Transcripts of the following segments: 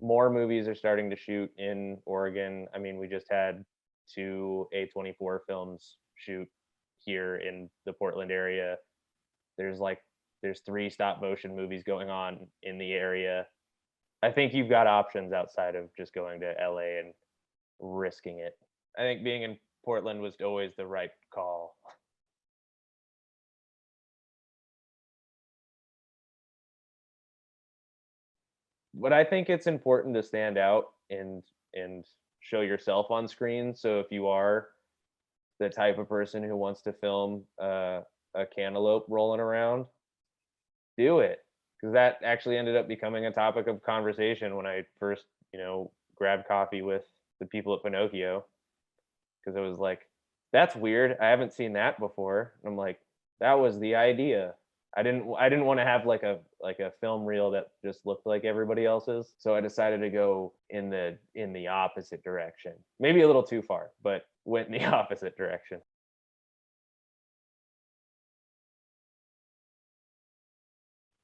more movies are starting to shoot in Oregon. I mean, we just had 2 A24 films shoot here in the Portland area. There's 3 stop motion movies going on in the area. I think you've got options outside of just going to LA and risking it. I think being in Portland was always the right call. But I think it's important to stand out and show yourself on screen. So if you are the type of person who wants to film a cantaloupe rolling around, do it. Because that actually ended up becoming a topic of conversation when I first, grabbed coffee with the people at Pinocchio. Because it was like, that's weird. I haven't seen that before. And I'm like, that was the idea. I didn't want to have like a film reel that just looked like everybody else's. So I decided to go in the opposite direction. Maybe a little too far, but went in the opposite direction.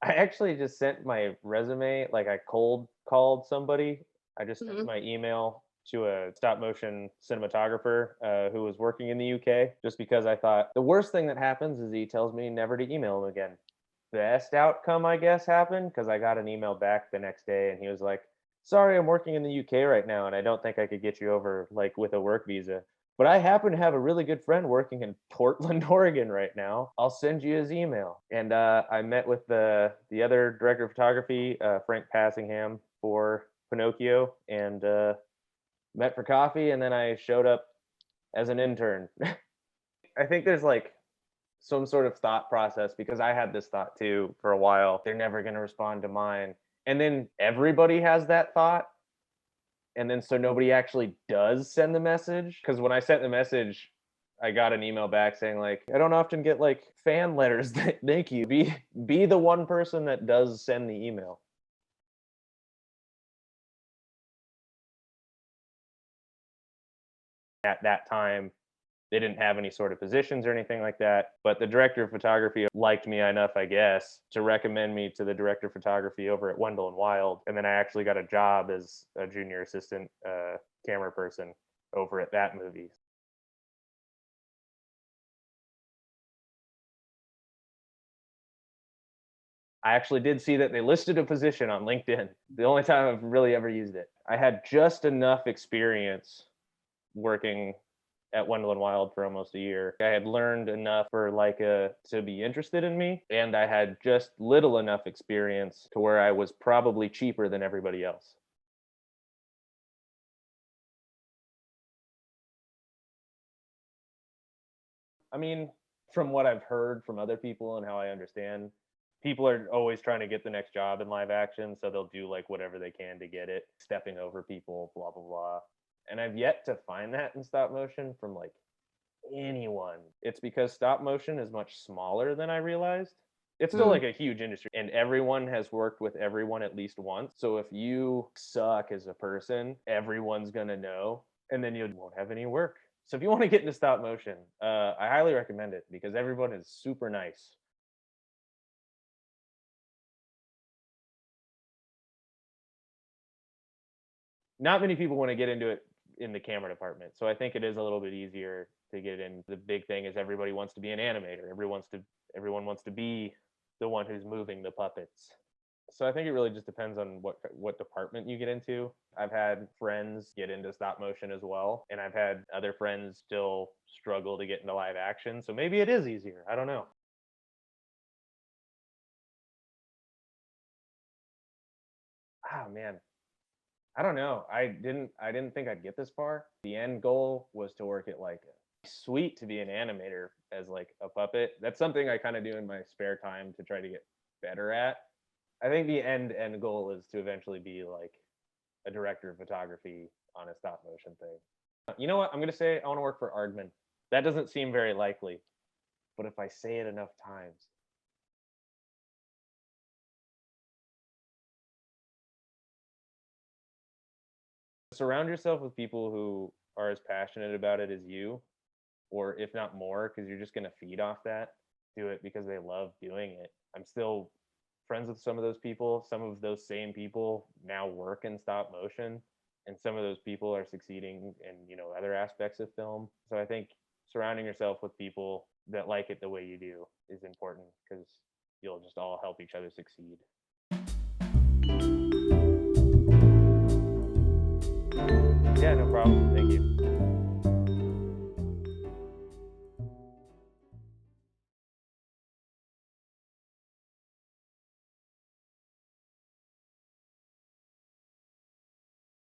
I actually just sent my resume, like I cold called somebody. I just sent Mhm. my email to a stop motion cinematographer who was working in the UK, just because I thought the worst thing that happens is he tells me never to email him again. Best outcome, I guess, happened because I got an email back the next day and he was like, sorry, I'm working in the UK right now and I don't think I could get you over like with a work visa. But I happen to have a really good friend working in Portland, Oregon right now. I'll send you his email. And I met with the other director of photography, Frank Passingham, for Pinocchio, and met for coffee. And then I showed up as an intern. I think there's like some sort of thought process because I had this thought too for a while. They're never going to respond to mine. And then everybody has that thought, and then so nobody actually does send the message. Because when I sent the message, I got an email back saying like, I don't often get like fan letters. Thank you. Be the one person that does send the email. At that time, they didn't have any sort of positions or anything like that. But the director of photography liked me enough, I guess, to recommend me to the director of photography over at Wendell and Wild. And then I actually got a job as a junior assistant camera person over at that movie. I actually did see that they listed a position on LinkedIn. The only time I've really ever used it. I had just enough experience working at Wendell and Wild for almost a year. I had learned enough for Laika to be interested in me, and I had just little enough experience to where I was probably cheaper than everybody else. I mean, from what I've heard from other people and how I understand, people are always trying to get the next job in live action, so they'll do like whatever they can to get it, stepping over people, blah blah blah. And I've yet to find that in stop motion from like anyone. It's because stop motion is much smaller than I realized. It's still Mm. like a huge industry and everyone has worked with everyone at least once. So if you suck as a person, everyone's going to know and then you won't have any work. So if you want to get into stop motion, I highly recommend it because everyone is super nice. Not many people want to get into it in the camera department. So I think it is a little bit easier to get in. The big thing is everybody wants to be an animator. Everyone wants to be the one who's moving the puppets. So I think it really just depends on what department you get into. I've had friends get into stop motion as well, and I've had other friends still struggle to get into live action. So maybe it is easier. I don't know. Oh man, I don't know. I didn't think I'd get this far. The end goal was to work at Laika. Sweet to be an animator as like a puppet. That's something I kind of do in my spare time to try to get better at. I think the end goal is to eventually be like a director of photography on a stop motion thing. You know what? I'm gonna say I want to work for Ardman. That doesn't seem very likely, but if I say it enough times, surround yourself with people who are as passionate about it as you, or if not more, because you're just gonna feed off that. Do it because they love doing it. I'm still friends with some of those people. Some of those same people now work in stop motion, and some of those people are succeeding in, you know, other aspects of film. So I think surrounding yourself with people that like it the way you do is important, because you'll just all help each other succeed. Yeah, no problem. Thank you.